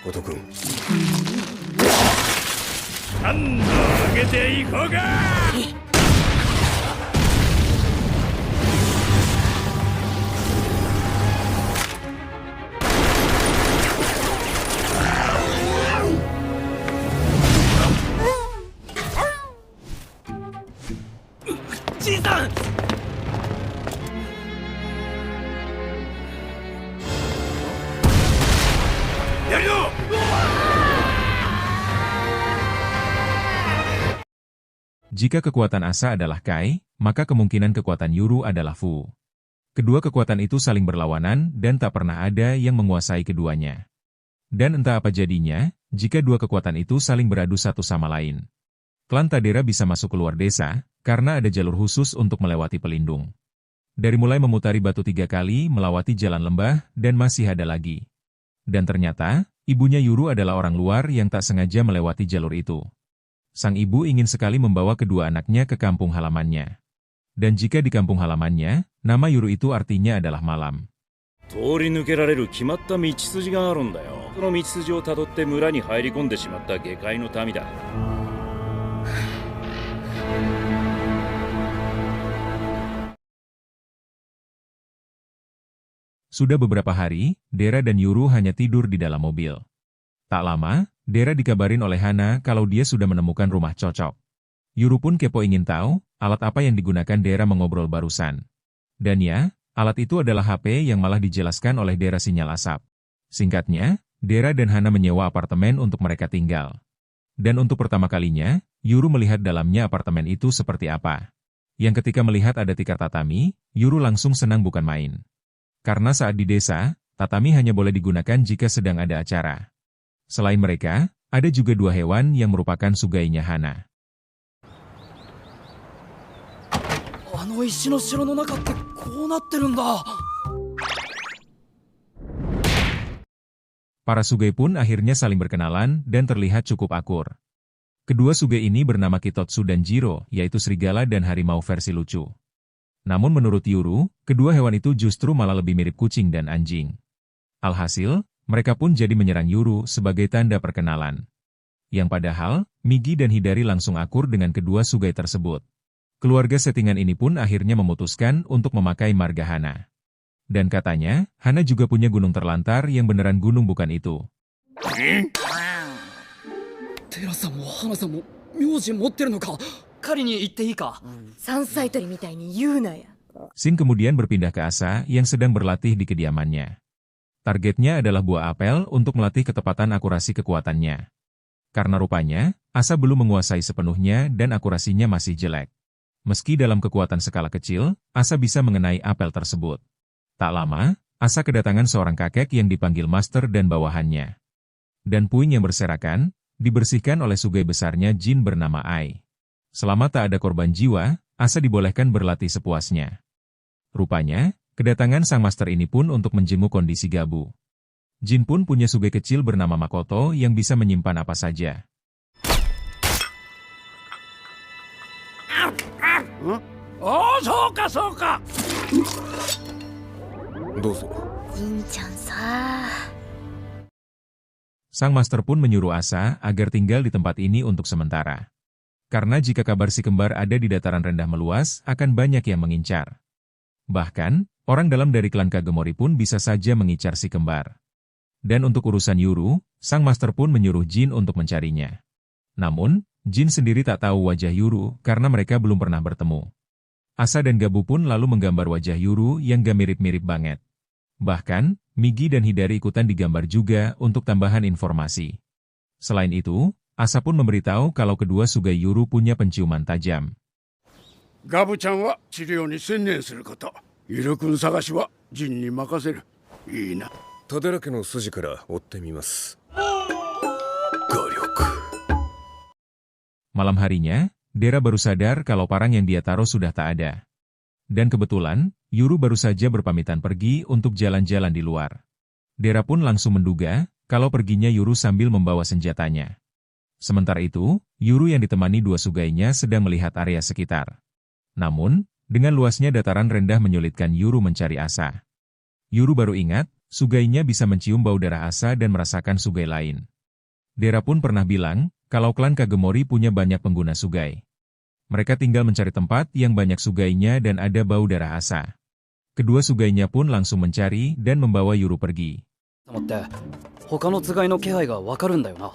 ことくん。3度上げていこうか。じいさん。やるよ。Jika kekuatan Asa adalah Kai, maka kemungkinan kekuatan Yuru adalah Fu. Kedua kekuatan itu saling berlawanan dan tak pernah ada yang menguasai keduanya. Dan entah apa jadinya, jika dua kekuatan itu saling beradu satu sama lain. Klan Tadera bisa masuk keluar desa, karena ada jalur khusus untuk melewati pelindung. Dari mulai memutari batu 3 kali, melewati jalan lembah, dan masih ada lagi. Dan ternyata, ibunya Yuru adalah orang luar yang tak sengaja melewati jalur itu. Sang ibu ingin sekali membawa kedua anaknya ke kampung halamannya. Dan jika di kampung halamannya, nama Yuru itu artinya adalah malam. 通り抜けられる決まった道筋があるんだよ。その道筋をたどって村に入り込んでしまった下界の民だ。Sudah beberapa hari, Dera dan Yuru hanya tidur di dalam mobil. Tak lama, Dera dikabarin oleh Hana kalau dia sudah menemukan rumah cocok. Yuru pun kepo ingin tahu, alat apa yang digunakan Dera mengobrol barusan. Dan ya, alat itu adalah HP yang malah dijelaskan oleh Dera sinyal asap. Singkatnya, Dera dan Hana menyewa apartemen untuk mereka tinggal. Dan untuk pertama kalinya, Yuru melihat dalamnya apartemen itu seperti apa. Yang ketika melihat ada tikar tatami, Yuru langsung senang bukan main. Karena saat di desa, tatami hanya boleh digunakan jika sedang ada acara. Selain mereka, ada juga 2 hewan yang merupakan sugainya Hana. Para sugai pun akhirnya saling berkenalan dan terlihat cukup akur. Kedua sugai ini bernama Kitotsu dan Jiro, yaitu serigala dan harimau versi lucu. Namun menurut Yuru, kedua hewan itu justru malah lebih mirip kucing dan anjing. Alhasil, mereka pun jadi menyerang Yuru sebagai tanda perkenalan. Yang padahal, Migi dan Hidari langsung akur dengan kedua sugai tersebut. Keluarga settingan ini pun akhirnya memutuskan untuk memakai marga Hana. Dan katanya, Hana juga punya gunung terlantar yang beneran gunung bukan itu. Tera-sanもHana-sanも名字持ってるのか? 仮に言っていいか? 山菜採りみたいに言うなや。 Shin kemudian berpindah ke Asa yang sedang berlatih di kediamannya. Targetnya adalah buah apel untuk melatih ketepatan akurasi kekuatannya. Karena rupanya, Asa belum menguasai sepenuhnya dan akurasinya masih jelek. Meski dalam kekuatan skala kecil, Asa bisa mengenai apel tersebut. Tak lama, Asa kedatangan seorang kakek yang dipanggil master dan bawahannya. Dan puing yang berserakan, dibersihkan oleh sugai besarnya jin bernama Ai. Selama tak ada korban jiwa, Asa dibolehkan berlatih sepuasnya. Rupanya, kedatangan sang master ini pun untuk menjenguk kondisi Gabu. Jin pun punya sugai kecil bernama Makoto yang bisa menyimpan apa saja. Oh, soka, soka. Dozo. Jin-chan sa. Sang master pun menyuruh Asa agar tinggal di tempat ini untuk sementara. Karena jika kabar si kembar ada di dataran rendah meluas, akan banyak yang mengincar. Bahkan, orang dalam dari klan Kagemori pun bisa saja mengincar si kembar. Dan untuk urusan Yuru, sang master pun menyuruh Jin untuk mencarinya. Namun, Jin sendiri tak tahu wajah Yuru karena mereka belum pernah bertemu. Asa dan Gabu pun lalu menggambar wajah Yuru yang gak mirip-mirip banget. Bahkan, Migi dan Hidari ikutan digambar juga untuk tambahan informasi. Selain itu, Asa pun memberitahu kalau kedua sugai Yuru punya penciuman tajam. Gabu-chan wa chiryou ni sennen suru koto. Yuru-kun sagashi wa Jin ni makaseru. Ii na. タデラ家の筋から追ってみます。画力。 Malam harinya, Dera baru sadar kalau parang yang dia taruh sudah tak ada. Dan kebetulan, Yuru baru saja berpamitan pergi untuk jalan-jalan di luar. Dera pun langsung menduga kalau perginya Yuru sambil membawa senjatanya. Sementara itu, Yuru yang ditemani 2 sugainya sedang melihat area sekitar. Namun, dengan luasnya dataran rendah menyulitkan Yuru mencari Asa. Yuru baru ingat, Sugainya bisa mencium bau darah Asa dan merasakan Sugai lain. Dera pun pernah bilang, kalau klan Kagemori punya banyak pengguna Sugai. Mereka tinggal mencari tempat yang banyak Sugainya dan ada bau darah Asa. Kedua Sugainya pun langsung mencari dan membawa Yuru pergi. 持って他のつがいの気配がわかるんだよな。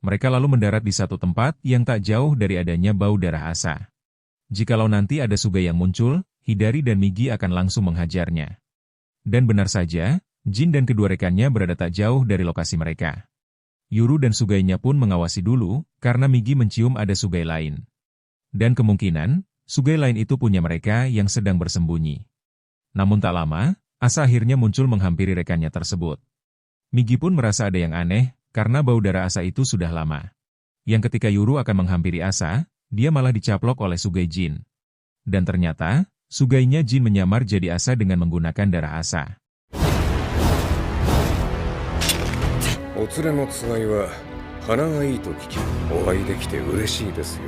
Mereka lalu mendarat di satu tempat yang tak jauh dari adanya bau darah Asa. Jikalau nanti ada Sugai yang muncul, Hidari dan Migi akan langsung menghajarnya. Dan benar saja, Jin dan kedua rekannya berada tak jauh dari lokasi mereka. Yuru dan Sugainya pun mengawasi dulu, karena Migi mencium ada Sugai lain. Dan kemungkinan, Sugai lain itu punya mereka yang sedang bersembunyi. Namun tak lama, Asa akhirnya muncul menghampiri rekannya tersebut. Migi pun merasa ada yang aneh, karena bau darah Asa itu sudah lama. Yang ketika Yuru akan menghampiri Asa, dia malah dicaplok oleh Sugai Jin. Dan ternyata, Sugainya Jin menyamar jadi Asa dengan menggunakan darah Asa. お連れのつがいは鼻がいいと聞き、お会いできて嬉しいですよ、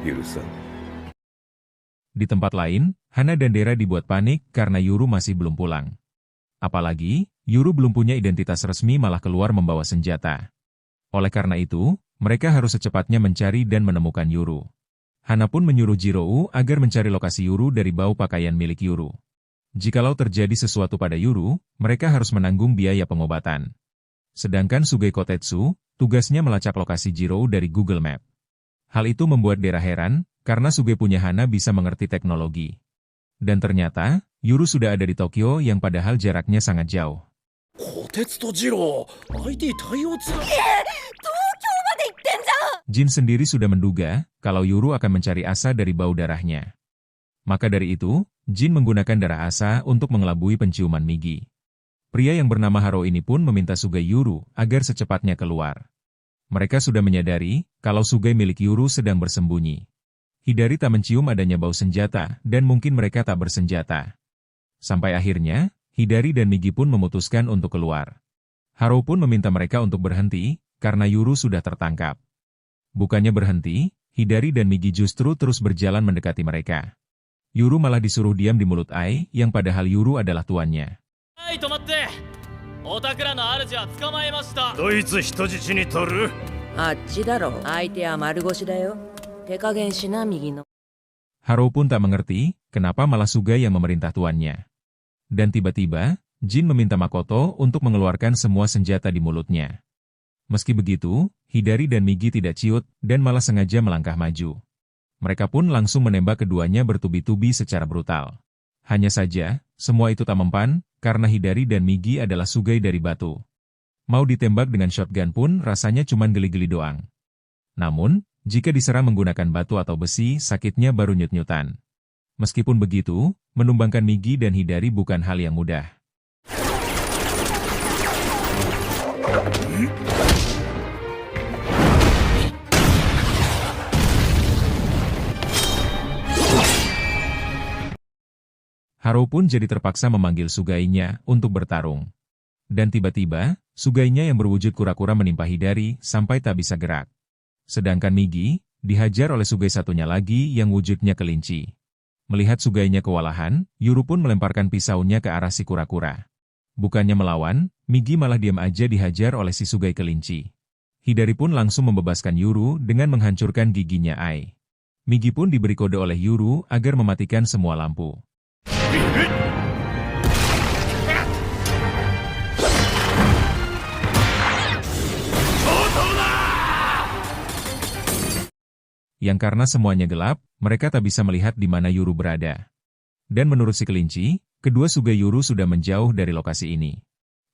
ゆるさん。 Di tempat lain, Hana dan Dera dibuat panik karena Yuru masih belum pulang. Apalagi, Yuru belum punya identitas resmi malah keluar membawa senjata. Oleh karena itu, mereka harus secepatnya mencari dan menemukan Yuru. Hana pun menyuruh Jirou agar mencari lokasi Yuru dari bau pakaian milik Yuru. Jikalau terjadi sesuatu pada Yuru, mereka harus menanggung biaya pengobatan. Sedangkan Sugai Kotetsu, tugasnya melacak lokasi Jirou dari Google Map. Hal itu membuat Dera heran, karena Sugai punya Hana bisa mengerti teknologi. Dan ternyata, Yuru sudah ada di Tokyo yang padahal jaraknya sangat jauh. 虎鉄と二郎 IT 対応つが Jin sendiri sudah menduga, kalau Yuru akan mencari Asa dari bau darahnya. Maka dari itu, Jin menggunakan darah Asa untuk mengelabui penciuman Migi. Pria yang bernama Haro ini pun meminta Sugai Yuru agar secepatnya keluar. Mereka sudah menyadari kalau Sugai milik Yuru sedang bersembunyi. Hidari tak mencium adanya bau senjata dan mungkin mereka tak bersenjata. Sampai akhirnya, Hidari dan Migi pun memutuskan untuk keluar. Haro pun meminta mereka untuk berhenti karena Yuru sudah tertangkap. Bukannya berhenti, Hidari dan Migi justru terus berjalan mendekati mereka. Yuru malah disuruh diam di mulut Ai yang padahal Yuru adalah tuannya. はい止まってお宝の主は捕まえました。どいつ人質に取る？あっちだろ。相手は丸腰だよ。手加減しな右の。 Haro pun tak mengerti, kenapa malah Sugai yang memerintah tuannya. Dan tiba-tiba, Jin meminta Makoto untuk mengeluarkan semua senjata di mulutnya. Meski begitu, Hidari dan Migi tidak ciut, dan malah sengaja melangkah maju. Mereka pun langsung menembak keduanya bertubi-tubi secara brutal. Hanya saja, semua itu tak mempan, karena Hidari dan Migi adalah Sugai dari batu. Mau ditembak dengan shotgun pun rasanya cuma geli-geli doang. Namun, jika diserang menggunakan batu atau besi, sakitnya baru nyut-nyutan. Meskipun begitu, menumbangkan Migi dan Hidari bukan hal yang mudah. Haro pun jadi terpaksa memanggil Sugainya untuk bertarung. Dan tiba-tiba, Sugainya yang berwujud kura-kura menimpa Hidari sampai tak bisa gerak. Sedangkan Migi, dihajar oleh Sugai satunya lagi yang wujudnya kelinci. Melihat Sugainya kewalahan, Yuru pun melemparkan pisaunya ke arah si kura-kura. Bukannya melawan, Migi malah diam aja dihajar oleh si Sugai kelinci. Hidari pun langsung membebaskan Yuru dengan menghancurkan giginya Ai. Migi pun diberi kode oleh Yuru agar mematikan semua lampu. Yang karena semuanya gelap, mereka tak bisa melihat di mana Yuru berada. Dan menurut si kelinci, kedua Sugai Yuru sudah menjauh dari lokasi ini.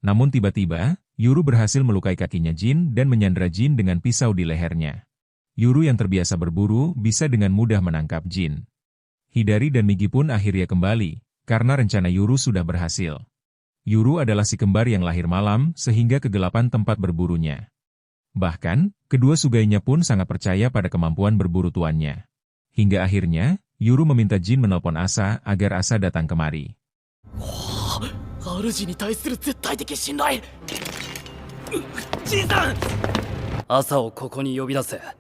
Namun tiba-tiba, Yuru berhasil melukai kakinya Jin dan menyandera Jin dengan pisau di lehernya. Yuru yang terbiasa berburu bisa dengan mudah menangkap Jin. Hidari dan Migi pun akhirnya kembali, karena rencana Yuru sudah berhasil. Yuru adalah si kembar yang lahir malam sehingga kegelapan tempat berburunya. Bahkan, kedua Sugainya pun sangat percaya pada kemampuan berburu tuannya. Hingga akhirnya, Yuru meminta Jin menelpon Asa agar Asa datang kemari. 主に対する絶対的信頼。ジンさん、朝をここに呼び出せ。